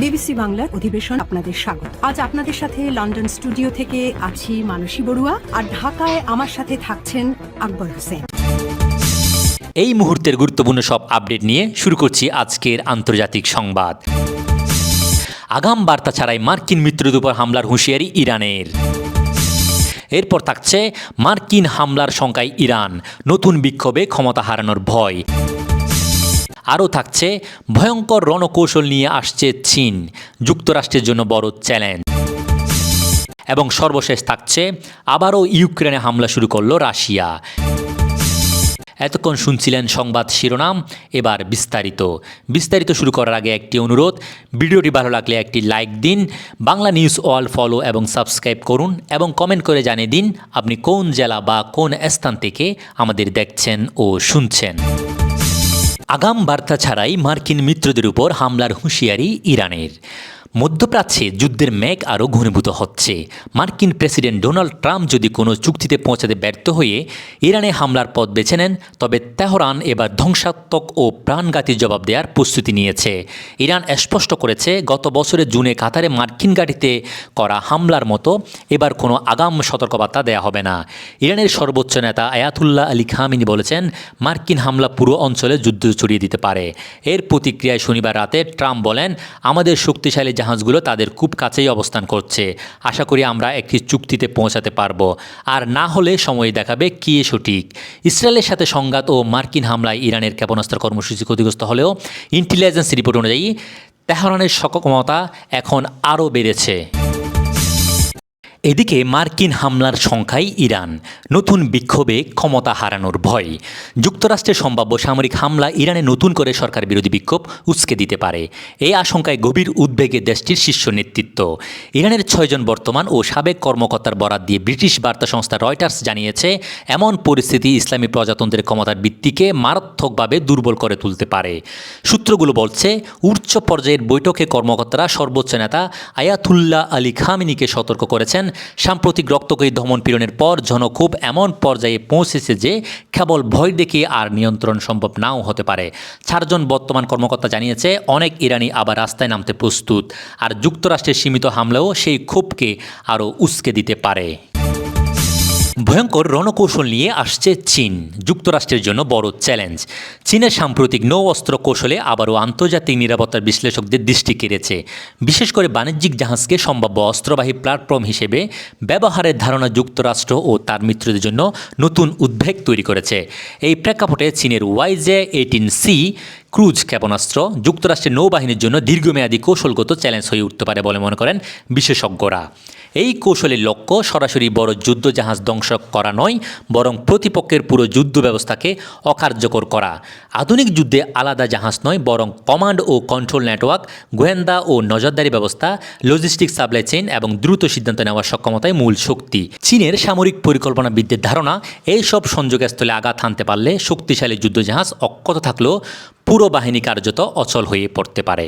BBC বাংলার অধিবেশন আপনাদের স্বাগত। আজ আপনাদের সাথে লন্ডন স্টুডিও থেকে আছি মানসী বড়ুয়া, আর ঢাকায় আমার সাথে থাকছেন আকবর হোসেন। এই মুহূর্তের গুরুত্বপূর্ণ সব আপডেট নিয়ে শুরু করছি আজকের আন্তর্জাতিক সংবাদ। আগাম বার্তা ছাড়াই মার্কিন মিত্রদের উপর হামলার হুঁশিয়ারি ইরানের। এরপর থাকছে মার্কিন হামলার শঙ্কায় ইরান, নতুন বিক্ষোভে ক্ষমতা হারানোর ভয়। আরও থাকছে ভয়ঙ্কর রণকৌশল নিয়ে আসছে চীন, যুক্তরাষ্ট্রের জন্য বড় চ্যালেঞ্জ। এবং সর্বশেষ থাকছে আবারও ইউক্রেনে হামলা শুরু করল রাশিয়া। এতক্ষণ শুনছিলেন সংবাদ শিরোনাম, এবার বিস্তারিত শুরু করার আগে একটি অনুরোধ, ভিডিওটি ভালো লাগলে একটি লাইক দিন, বাংলা নিউজ অল ফলো এবং সাবস্ক্রাইব করুন এবং কমেন্ট করে জানিয়ে দিন আপনি কোন জেলা বা কোন স্থান থেকে আমাদের দেখছেন ও শুনছেন। আগাম বার্তা ছাড়াই মার্কিন মিত্রদের উপর হামলার হুঁশিয়ারি ইরানের। মধ্যপ্রাচ্যে যুদ্ধের মেঘ আরও ঘনীভূত হচ্ছে। মার্কিন প্রেসিডেন্ট ডোনাল্ড ট্রাম্প যদি কোনো চুক্তিতে পৌঁছাতে ব্যর্থ হয়ে ইরানে হামলার পথ বেছে নেন, তবে তেহরান এবার ধ্বংসাত্মক ও প্রাণঘাতী জবাব দেওয়ার প্রস্তুতি নিয়েছে। ইরান স্পষ্ট করেছে, গত বছরের জুনে কাতারে মার্কিন ঘাঁটিতে করা হামলার মতো এবার কোনো আগাম সতর্কবার্তা দেয়া হবে না। ইরানের সর্বোচ্চ নেতা আয়াতুল্লাহ আলী খামেনি বলেছেন, মার্কিন হামলা পুরো অঞ্চলে যুদ্ধ ছড়িয়ে দিতে পারে। এর প্রতিক্রিয়ায় শনিবার রাতে ট্রাম্প বলেন, আমাদের শক্তিশালী জাহাজগুলো তাদের খুব কাছেই অবস্থান করছে। আশা করি আমরা একটি চুক্তিতে পৌঁছাতে পারব, আর না হলে সময় দেখাবে কে সঠিক। ইসরায়েলের সাথে সংঘাত ও মার্কিন হামলায় ইরানের ক্ষেপণাস্ত্র কর্মসূচি ক্ষতিগ্রস্ত হলেও ইন্টেলিজেন্স রিপোর্ট অনুযায়ী তেহরানের সক্ষমতা এখন আরও বেড়েছে। এদিকে মার্কিন হামলার সংখ্যায় ইরান, নতুন বিক্ষোভে ক্ষমতা হারানোর ভয়। যুক্তরাষ্ট্রের সম্ভাব্য সামরিক হামলা ইরানে নতুন করে সরকার বিরোধী বিক্ষোভ উস্কে দিতে পারে। এই আশঙ্কায় গভীর উদ্বেগে দেশটির শীর্ষ নেতৃত্ব। ইরানের 6 জন বর্তমান ও সাবেক কর্মকর্তার বরাত দিয়ে ব্রিটিশ বার্তা সংস্থা রয়টার্স জানিয়েছে, এমন পরিস্থিতি ইসলামী প্রজাতন্ত্রের ক্ষমতার ভিত্তিকে মারাত্মকভাবে দুর্বল করে তুলতে পারে। সূত্রগুলো বলছে, উচ্চ পর্যায়ের বৈঠকে কর্মকর্তারা সর্বোচ্চ নেতা আয়াতুল্লাহ আলী খামেনিকে সতর্ক করেছেন, সাম্প্রতিক রক্তক্ষয়ী দমন পীড়নের পর জনক্ষোভ এমন পর্যায়ে পৌঁছেছে যে কেবল ভয় দেখিয়ে আর নিয়ন্ত্রণ সম্ভব নাও হতে পারে। 4 জন বর্তমান কর্মকর্তা জানিয়েছে, অনেক ইরানি আবার রাস্তায় নামতে প্রস্তুত, আর যুক্তরাষ্ট্রের সীমিত হামলাও সেই ক্ষোভকে আরও উস্কে দিতে পারে। ভয়ঙ্কর রণকৌশল নিয়ে আসছে চীন, যুক্তরাষ্ট্রের জন্য বড় চ্যালেঞ্জ। চীনের সাম্প্রতিক নৌ অস্ত্র কৌশলে আবারও আন্তর্জাতিক নিরাপত্তার বিশ্লেষকদের দৃষ্টি কেড়েছে। বিশেষ করে বাণিজ্যিক জাহাজকে সম্ভাব্য অস্ত্রবাহী প্ল্যাটফর্ম হিসেবে ব্যবহারের ধারণা যুক্তরাষ্ট্র ও তার মিত্রদের জন্য নতুন উদ্বেগ তৈরি করেছে। এই প্রেক্ষাপটে চীনের YJ-18C ক্রুজ ক্ষেপণাস্ত্র যুক্তরাষ্ট্রের নৌবাহিনীর জন্য দীর্ঘমেয়াদী কৌশলগত চ্যালেঞ্জ হয়ে উঠতে পারে বলে মনে করেন বিশেষজ্ঞরা। এই কৌশলের লক্ষ্য সরাসরি বড় যুদ্ধ জাহাজ ধ্বংস করা নয়, বরং প্রতিপক্ষের পুরো যুদ্ধ ব্যবস্থাকে অকার্যকর করা। আধুনিক যুদ্ধে আলাদা জাহাজ নয়, বরং কমান্ড ও কন্ট্রোল নেটওয়ার্ক, গোয়েন্দা ও নজরদারি ব্যবস্থা, লজিস্টিক সাপ্লাই চেইন এবং দ্রুত সিদ্ধান্ত নেওয়ার সক্ষমতাই মূল শক্তি। চীনের সামরিক পরিকল্পনাবিদদের ধারণা, এই সব সংযোগস্থলে আঘাত হানতে পারলে শক্তিশালী যুদ্ধজাহাজ অক্ষত থাকলেও পুরো বাহিনী কার্যত অচল হয়ে পড়তে পারে।